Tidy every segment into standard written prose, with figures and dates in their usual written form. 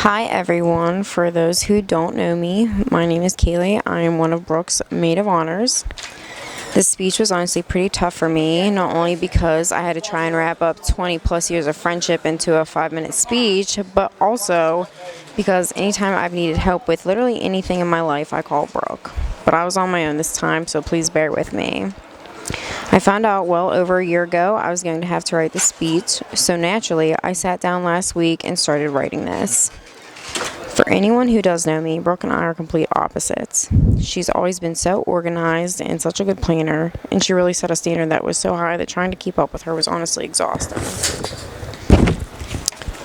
Hi everyone. For those who don't know me, my name is Kaylee. I am one of Brooke's maid of honors. This speech was honestly pretty tough for me, not only because I had to try and wrap up 20 plus years of friendship into a 5-minute speech, but also because anytime I've needed help with literally anything in my life, I call Brooke. But I was on my own this time, so please bear with me. I found out well over a year ago I was going to have to write the speech, so naturally I sat down last week and started writing this. For anyone who does know me, Brooke and I are complete opposites. She's always been so organized and such a good planner, and she really set a standard that was so high that trying to keep up with her was honestly exhausting.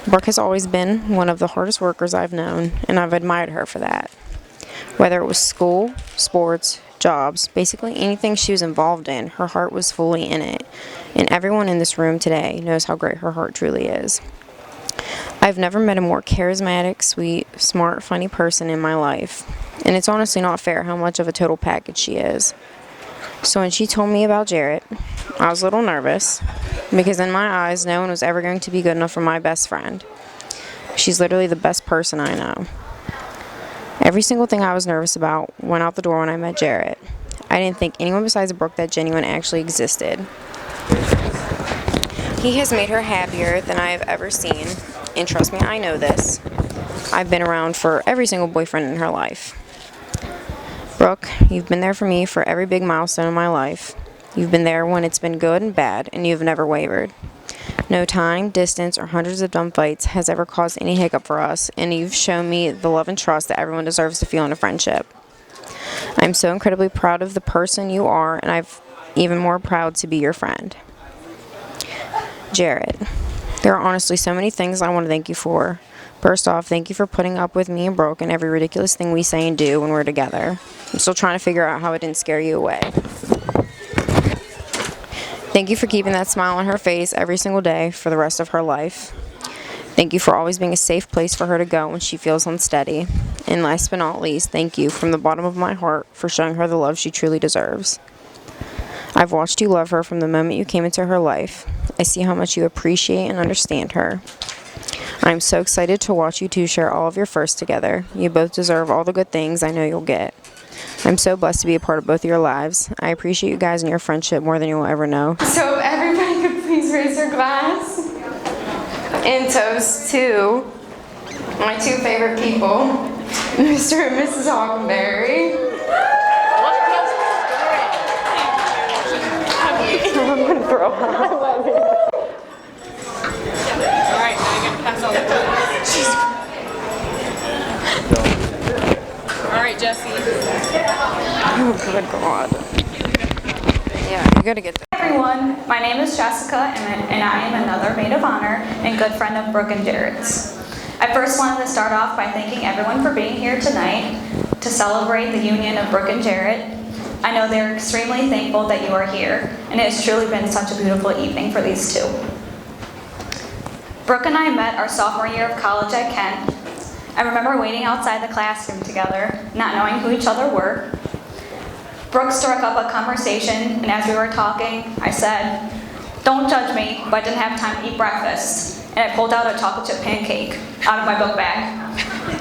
Brooke has always been one of the hardest workers I've known, and I've admired her for that. Whether it was school, sports, jobs, basically anything she was involved in, her heart was fully in it, and everyone in this room today knows how great her heart truly is. I've never met a more charismatic, sweet, smart, funny person in my life, and it's honestly not fair how much of a total package she is. So when she told me about Jarret, I was a little nervous, because in my eyes, no one was ever going to be good enough for my best friend. She's literally the best person I know. Every single thing I was nervous about went out the door when I met Jarret. I didn't think anyone besides Brooke that genuine actually existed. He has made her happier than I have ever seen, and trust me, I know this. I've been around for every single boyfriend in her life. Brooke, you've been there for me for every big milestone in my life. You've been there when it's been good and bad, and you've never wavered. No time, distance, or hundreds of dumb fights has ever caused any hiccup for us, and you've shown me the love and trust that everyone deserves to feel in a friendship. I'm so incredibly proud of the person you are, and I'm even more proud to be your friend. Jarret, there are honestly so many things I want to thank you for. First off, thank you for putting up with me and Brooke and every ridiculous thing we say and do when we're together. I'm still trying to figure out how it didn't scare you away. Thank you for keeping that smile on her face every single day for the rest of her life. Thank you for always being a safe place for her to go when she feels unsteady. And last but not least, thank you from the bottom of my heart for showing her the love she truly deserves. I've watched you love her from the moment you came into her life. I see how much you appreciate and understand her. I'm so excited to watch you two share all of your firsts together. You both deserve all the good things I know you'll get. I'm so blessed to be a part of both of your lives. I appreciate you guys and your friendship more than you will ever know. So if everybody could please raise their glass and toast to my two favorite people, Mr. and Mrs. Hockenberry. I'm gonna throw up. I love it. Alright, now you're gonna pass all the Alright, Jesse. Oh, good God. Yeah, you gotta get that. Hi everyone, my name is Jessica and I am another maid of honor and good friend of Brooke and Jarret's. I first wanted to start off by thanking everyone for being here tonight to celebrate the union of Brooke and Jarret. I know they're extremely thankful that you are here, and it has truly been such a beautiful evening for these two. Brooke and I met our sophomore year of college at Kent. I remember waiting outside the classroom together, not knowing who each other were. Brooke struck up a conversation, and as we were talking, I said, "Don't judge me, but I didn't have time to eat breakfast." And I pulled out a chocolate chip pancake out of my book bag.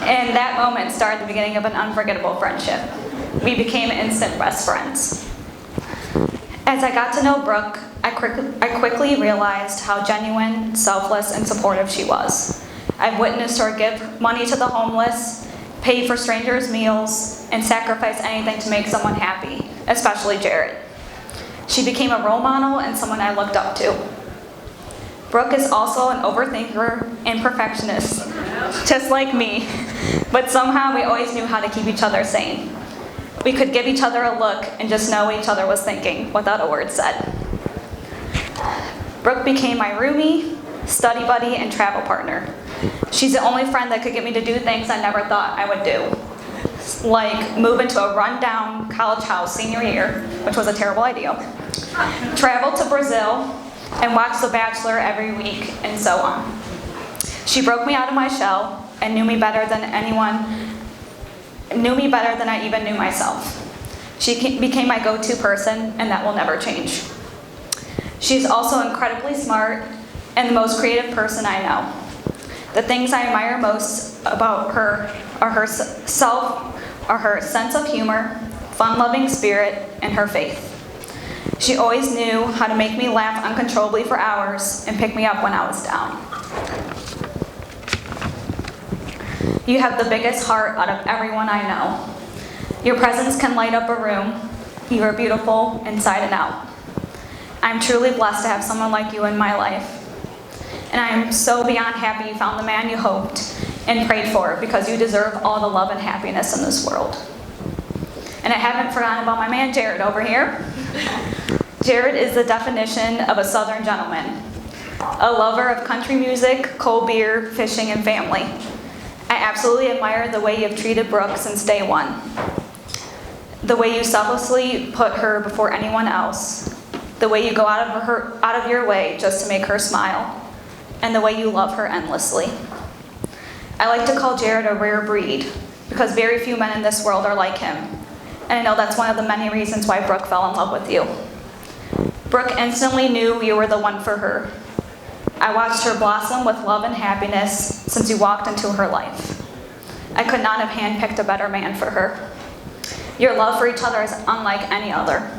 And that moment started the beginning of an unforgettable friendship. We became instant best friends. As I got to know Brooke, I quickly realized how genuine, selfless, and supportive she was. I've witnessed her give money to the homeless, pay for strangers' meals, and sacrifice anything to make someone happy, especially Jarret. She became a role model and someone I looked up to. Brooke is also an overthinker and perfectionist, just like me, but somehow we always knew how to keep each other sane. We could give each other a look and just know what each other was thinking without a word said. Brooke became my roomie, study buddy, and travel partner. She's the only friend that could get me to do things I never thought I would do, like move into a rundown college house senior year, which was a terrible idea, travel to Brazil, and watch The Bachelor every week, and so on. She broke me out of my shell and knew me better than I even knew myself. She became my go-to person, and that will never change. She's also incredibly smart and the most creative person I know. The things I admire most about her are her sense of humor, fun-loving spirit, and her faith. She always knew how to make me laugh uncontrollably for hours and pick me up when I was down. You have the biggest heart out of everyone I know. Your presence can light up a room. You are beautiful inside and out. I'm truly blessed to have someone like you in my life. And I am so beyond happy you found the man you hoped and prayed for, because you deserve all the love and happiness in this world. And I haven't forgotten about my man Jarret over here. Jarret is the definition of a Southern gentleman, a lover of country music, cold beer, fishing, and family. I absolutely admire the way you've treated Brooke since day one. The way you selflessly put her before anyone else. The way you go out of your way just to make her smile. And the way you love her endlessly. I like to call Jarret a rare breed, because very few men in this world are like him. And I know that's one of the many reasons why Brooke fell in love with you. Brooke instantly knew you were the one for her. I watched her blossom with love and happiness since you walked into her life. I could not have handpicked a better man for her. Your love for each other is unlike any other.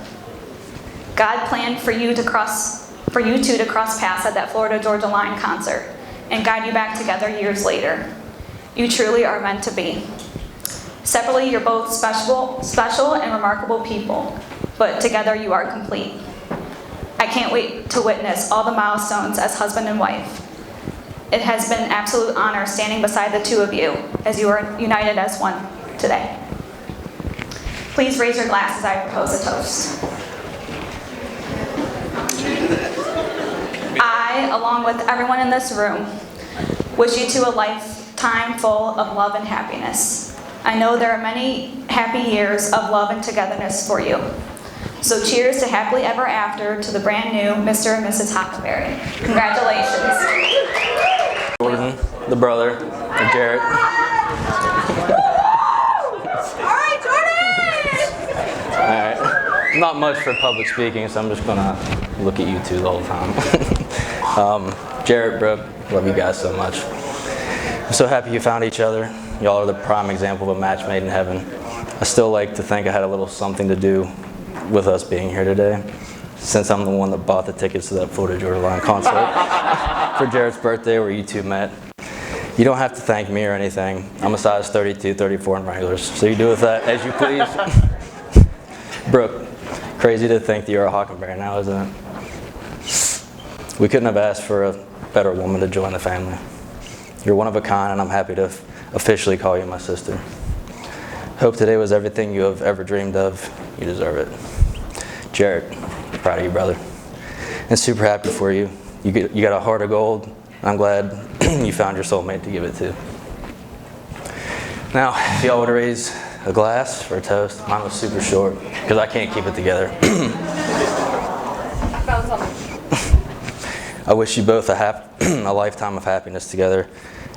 God planned for you two to cross paths at that Florida-Georgia Line concert and guide you back together years later. You truly are meant to be. Separately, you're both special and remarkable people, but together you are complete. I can't wait to witness all the milestones as husband and wife. It has been an absolute honor standing beside the two of you as you are united as one today. Please raise your glass as I propose a toast. I, along with everyone in this room, wish you two a lifetime full of love and happiness. I know there are many happy years of love and togetherness for you. So cheers to happily ever after to the brand new Mr. and Mrs. Hockenberry. Congratulations. Jordan, the brother of Jarret. All right, Jordan! Alright. Not much for public speaking, so I'm just gonna look at you two the whole time. Jarret, Brooke, love you guys so much. I'm so happy you found each other. Y'all are the prime example of a match made in heaven. I still like to think I had a little something to do with us being here today, since I'm the one that bought the tickets to that Florida-Georgia Line concert for Jarret's birthday where you two met. You don't have to thank me or anything. I'm a size 32, 34 in regulars, so you do with that as you please. Brooke, crazy to think that you're a Hockenberry now, isn't it? We couldn't have asked for a better woman to join the family. You're one of a kind, and I'm happy to officially call you my sister. Hope today was everything you have ever dreamed of. You deserve it. Jarret, proud of you, brother. And super happy for you. You got a heart of gold. I'm glad you found your soulmate to give it to. Now, if y'all would raise a glass for a toast. Mine was super short because I can't keep it together. I wish you both a lifetime of happiness together.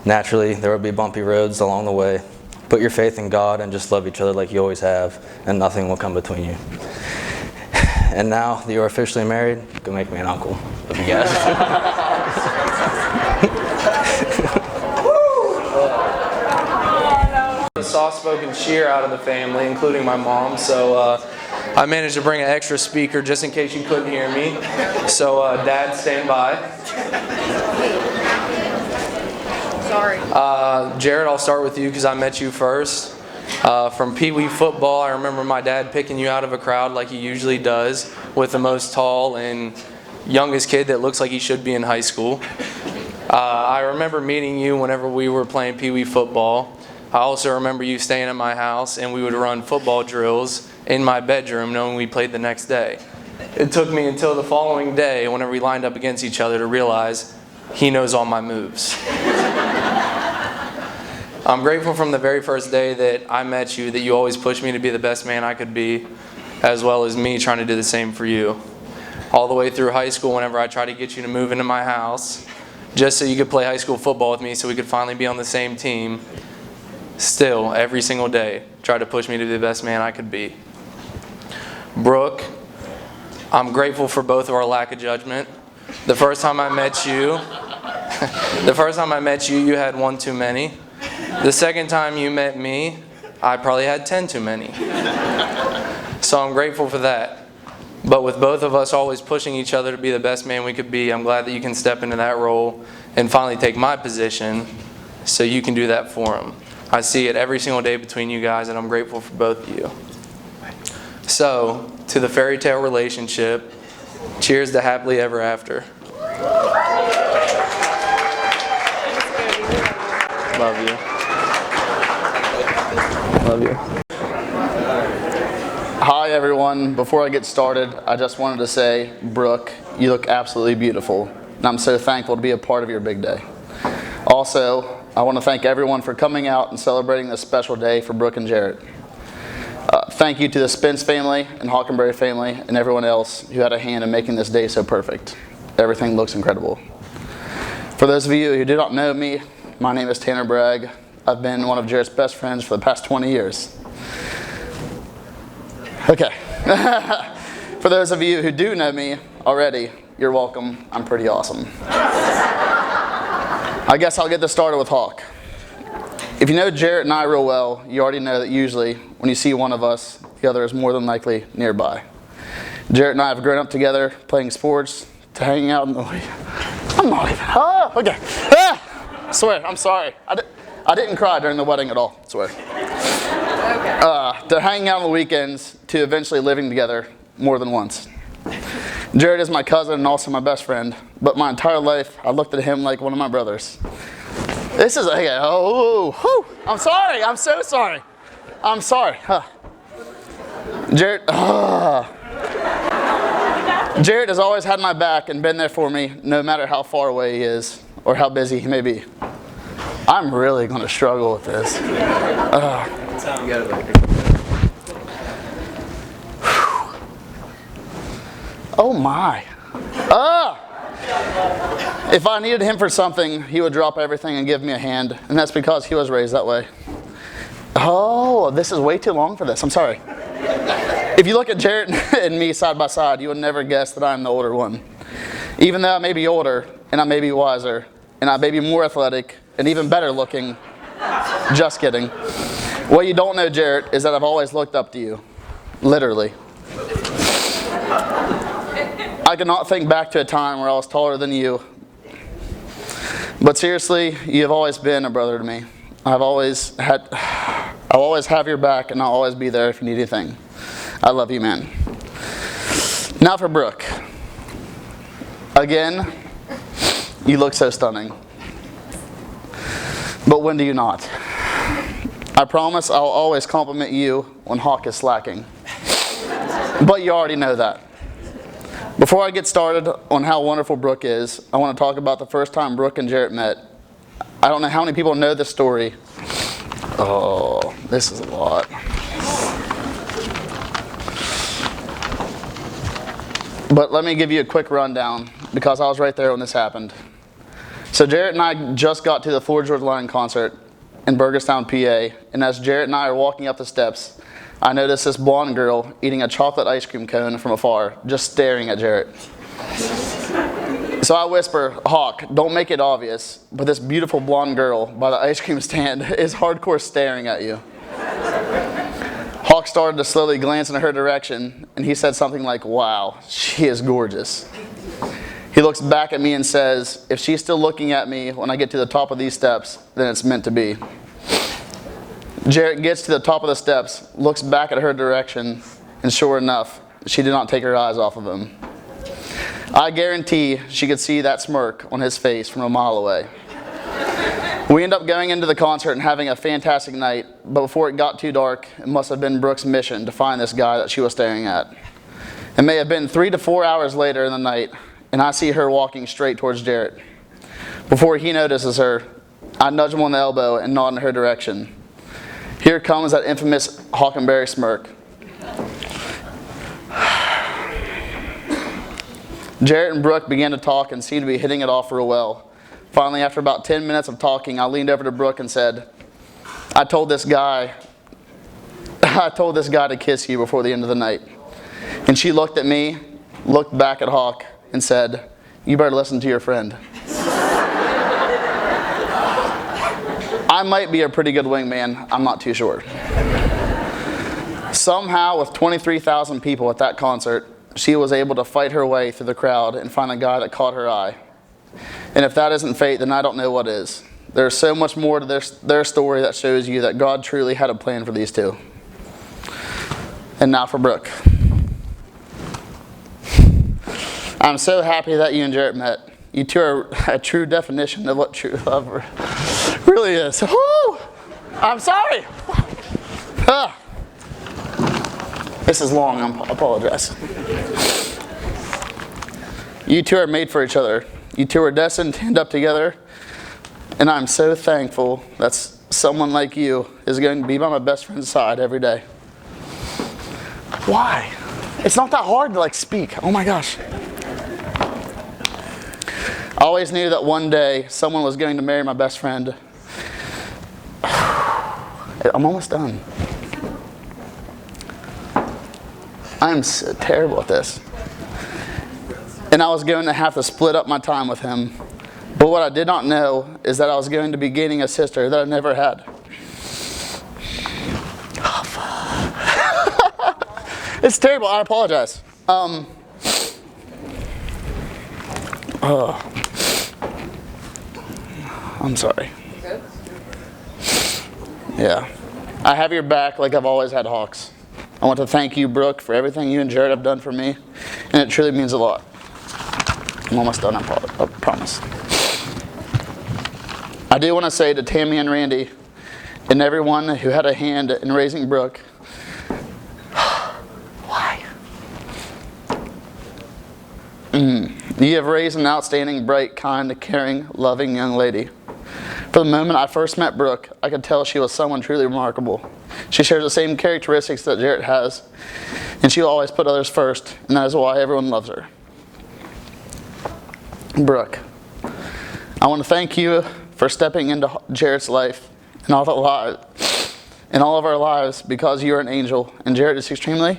Naturally, there will be bumpy roads along the way. Put your faith in God and just love each other like you always have, and nothing will come between you. And now that you're officially married, go make me an uncle. Love you guys. A soft-spoken cheer out of the family, including my mom, so I managed to bring an extra speaker just in case you couldn't hear me. So Dad, stand by. Sorry. Jarret, I'll start with you because I met you first. From Pee Wee football, I remember my dad picking you out of a crowd like he usually does with the most tall and youngest kid that looks like he should be in high school. I remember meeting you whenever we were playing Pee Wee football. I also remember you staying at my house and we would run football drills in my bedroom knowing we played the next day. It took me until the following day whenever we lined up against each other to realize he knows all my moves. I'm grateful from the very first day that I met you that you always pushed me to be the best man I could be, as well as me trying to do the same for you. All the way through high school, whenever I tried to get you to move into my house, just so you could play high school football with me so we could finally be on the same team, still, every single day, tried to push me to be the best man I could be. Brooke, I'm grateful for both of our lack of judgment. The first time I met you, The first time I met you, you had one too many. The second time you met me, I probably had 10 too many. So I'm grateful for that. But with both of us always pushing each other to be the best man we could be, I'm glad that you can step into that role and finally take my position so you can do that for him. I see it every single day between you guys, and I'm grateful for both of you. So, to the fairy tale relationship, cheers to happily ever after. Love you. Love you. Hi everyone, before I get started, I just wanted to say, Brooke, you look absolutely beautiful, and I'm so thankful to be a part of your big day. Also, I want to thank everyone for coming out and celebrating this special day for Brooke and Jarret. Thank you to the Spence family and Hockenberry family and everyone else who had a hand in making this day so perfect. Everything looks incredible. For those of you who do not know me, my name is Tanner Bragg. I've been one of Jarret's best friends for the past 20 years. Okay. For those of you who do know me already, you're welcome. I'm pretty awesome. I guess I'll get this started with Hawk. If you know Jarret and I real well, you already know that usually when you see one of us, the other is more than likely nearby. Jarret and I have grown up together, playing sports, to hanging out in the... I'm not even... Oh, okay. Ah! Swear, I'm sorry. I didn't cry during the wedding at all, swear. To hanging out on the weekends, to eventually living together more than once. Jarret is my cousin and also my best friend, but my entire life I looked at him like one of my brothers. This is, okay, I'm sorry, I'm so sorry. I'm sorry. Jarret has always had my back and been there for me no matter how far away he is or how busy he may be. I'm really going to struggle with this. Oh my. If I needed him for something, he would drop everything and give me a hand, and that's because he was raised that way. Oh, this is way too long for this. I'm sorry. If you look at Jarret and me side by side, you would never guess that I'm the older one. Even though I may be older, and I may be wiser, and I may be more athletic, and even better looking. Just kidding. What you don't know, Jarret, is that I've always looked up to you. Literally. I cannot think back to a time where I was taller than you. But seriously, you have always been a brother to me. I'll always have your back, and I'll always be there if you need anything. I love you, man. Now for Brooke. Again, you look so stunning. But when do you not? I promise I'll always compliment you when Hawk is slacking. But you already know that. Before I get started on how wonderful Brooke is, I want to talk about the first time Brooke and Jarret met. I don't know how many people know this story. Oh, this is a lot. But let me give you a quick rundown because I was right there when this happened. So Jarret and I just got to the Floyd George Line concert in Burgerstown, PA, and as Jarret and I are walking up the steps, I noticed this blonde girl eating a chocolate ice cream cone from afar, just staring at Jarret. So I whisper, Hawk, don't make it obvious, but this beautiful blonde girl by the ice cream stand is hardcore staring at you. Hawk started to slowly glance in her direction, and he said something like, wow, she is gorgeous. He looks back at me and says, if she's still looking at me when I get to the top of these steps, then it's meant to be. Jarret gets to the top of the steps, looks back at her direction, and sure enough, she did not take her eyes off of him. I guarantee she could see that smirk on his face from a mile away. We end up going into the concert and having a fantastic night, but before it got too dark, it must have been Brooke's mission to find this guy that she was staring at. It may have been 3 to 4 hours later in the night, and I see her walking straight towards Jarret. Before he notices her, I nudge him on the elbow and nod in her direction. Here comes that infamous Hockenberry smirk. Jarret and Brooke began to talk and seemed to be hitting it off real well. Finally, after about 10 minutes of talking, I leaned over to Brooke and said, I told this guy to kiss you before the end of the night. And she looked at me, looked back at Hawk, and said, you better listen to your friend. I might be a pretty good wingman, I'm not too sure. Somehow, with 23,000 people at that concert, she was able to fight her way through the crowd and find a guy that caught her eye. And if that isn't fate, then I don't know what is. There's so much more to their story that shows you that God truly had a plan for these two. And now for Brooke. I'm so happy that you and Jarret met. You two are a true definition of what true love really is. Woo! I'm sorry. Ah. This is long, I apologize. You two are made for each other. You two are destined to end up together. And I'm so thankful that someone like you is going to be by my best friend's side every day. Why? It's not that hard to speak. Oh my gosh. I always knew that one day someone was going to marry my best friend. I'm almost done. I'm so terrible at this. And I was going to have to split up my time with him. But what I did not know is that I was going to be gaining a sister that I never had. It's terrible, I apologize. I'm sorry. Yeah. I have your back like I've always had Hawks. I want to thank you, Brooke, for everything you and Jarret have done for me, and it truly means a lot. I'm almost done, I promise. I do want to say to Tammy and Randy, and everyone who had a hand in raising Brooke, why? You have raised an outstanding, bright, kind, caring, loving young lady. From the moment I first met Brooke, I could tell she was someone truly remarkable. She shares the same characteristics that Jarret has, and she will always put others first, and that is why everyone loves her. Brooke, I want to thank you for stepping into Jarret's life and all of our lives because you are an angel, and Jarret is extremely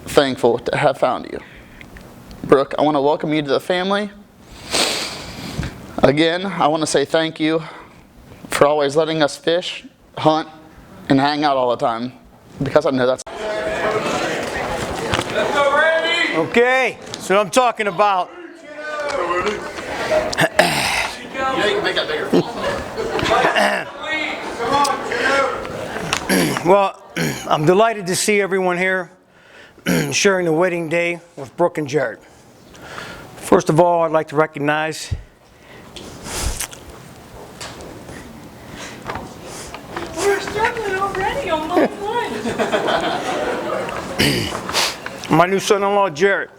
thankful to have found you. Brooke, I want to welcome you to the family. Again, I want to say thank you for always letting us fish, hunt, and hang out all the time, because I know that's... Okay, so I'm talking about... You can make that bigger. Well, I'm delighted to see everyone here sharing the wedding day with Brooke and Jarret. First of all, I'd like to recognize We're struggling already on line one. my new son-in-law, Jarret.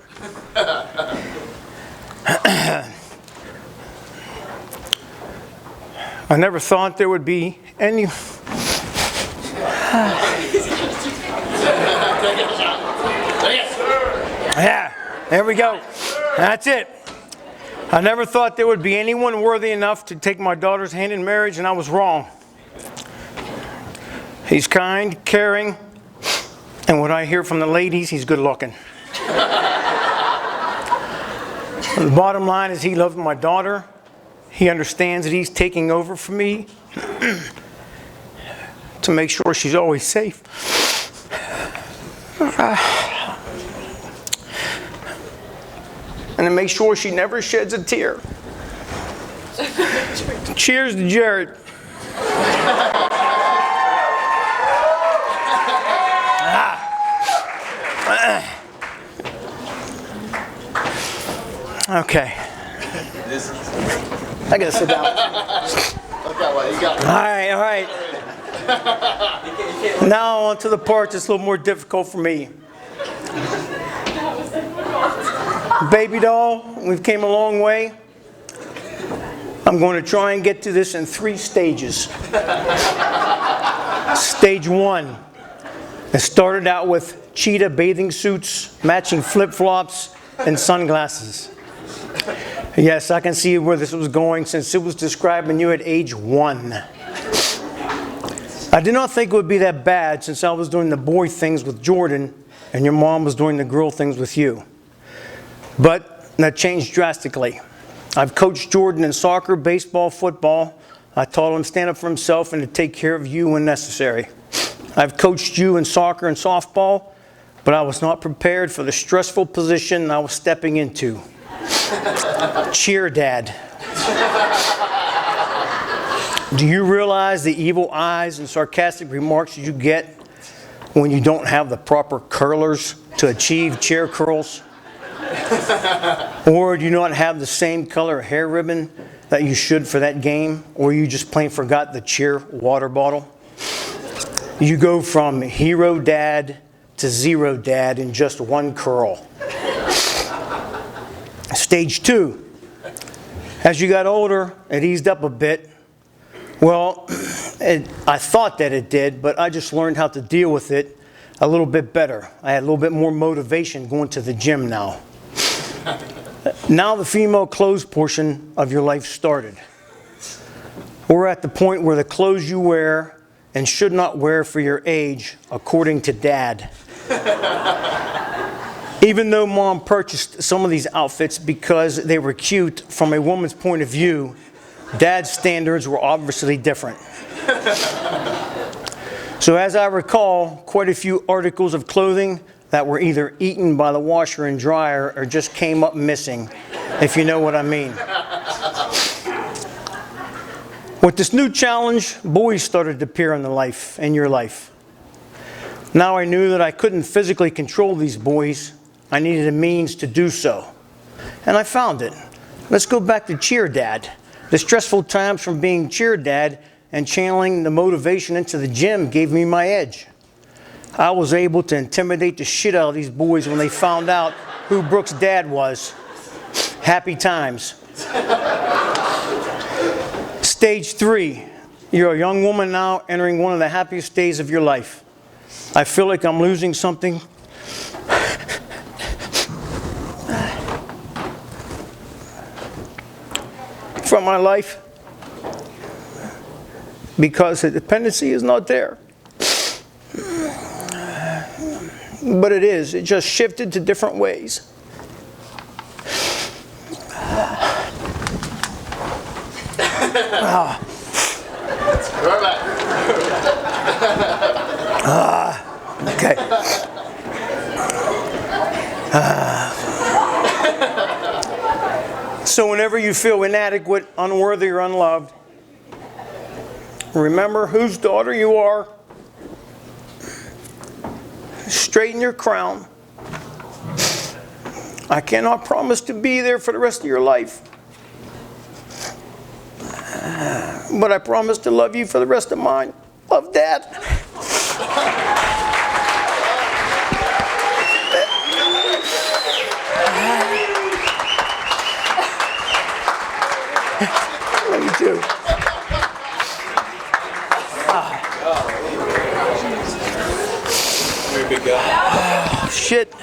I never thought there would be any... Yeah, there we go. That's it. I never thought there would be anyone worthy enough to take my daughter's hand in marriage, and I was wrong. He's kind, caring, and what I hear from the ladies, he's good looking. The bottom line is he loves my daughter. He understands that he's taking over for me to make sure she's always safe. And to make sure she never sheds a tear. Cheers to Jarret. Okay. I gotta sit down. All right. Now on to the part that's a little more difficult for me. Baby doll, we've came a long way. I'm going to try and get to this in 3 stages. Stage 1. It started out with cheetah bathing suits, matching flip-flops, and sunglasses. Yes, I can see where this was going since it was describing you at age 1. I did not think it would be that bad since I was doing the boy things with Jordan and your mom was doing the girl things with you. But that changed drastically. I've coached Jordan in soccer, baseball, football. I taught him to stand up for himself and to take care of you when necessary. I've coached you in soccer and softball, but I was not prepared for the stressful position I was stepping into. Cheer dad. Do you realize the evil eyes and sarcastic remarks you get when you don't have the proper curlers to achieve chair curls? Or do you not have the same color hair ribbon that you should for that game? Or you just plain forgot the cheer water bottle? You go from hero dad to zero dad in just one curl. Stage 2. As you got older, it eased up a bit. Well, I thought that it did, but I just learned how to deal with it a little bit better. I had a little bit more motivation going to the gym now. Now the female clothes portion of your life started. We're at the point where the clothes you wear and should not wear for your age, according to Dad. Even though Mom purchased some of these outfits because they were cute from a woman's point of view, Dad's standards were obviously different. So as I recall, quite a few articles of clothing that were either eaten by the washer and dryer or just came up missing, if you know what I mean. With this new challenge, boys started to appear in your life. Now I knew that I couldn't physically control these boys. I needed a means to do so. And I found it. Let's go back to cheer dad. The stressful times from being cheer dad and channeling the motivation into the gym gave me my edge. I was able to intimidate the shit out of these boys when they found out who Brooke's dad was. Happy times. Stage 3. You're a young woman now entering one of the happiest days of your life. I feel like I'm losing something. From my life because the dependency is not there. But it is. It just shifted to different ways. Okay. So whenever you feel inadequate, unworthy, or unloved, remember whose daughter you are. Straighten your crown. I cannot promise to be there for the rest of your life, but I promise to love you for the rest of mine. Love, Dad. Love you too. Shit.